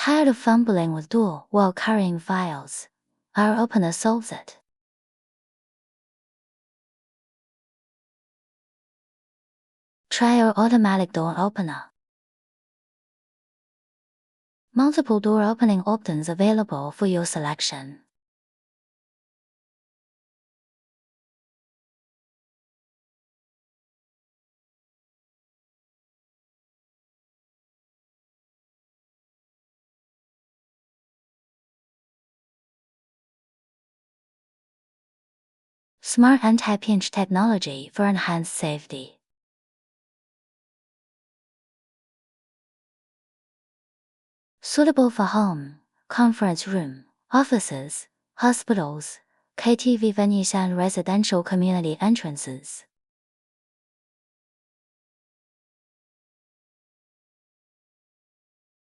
Tired of fumbling with door while carrying files? Our opener solves it. Try our automatic door opener. Multiple door opening options available for your selection. Smart anti-pinch technology for enhanced safety. Suitable for home, conference room, offices, hospitals, KTV venues and residential community entrances.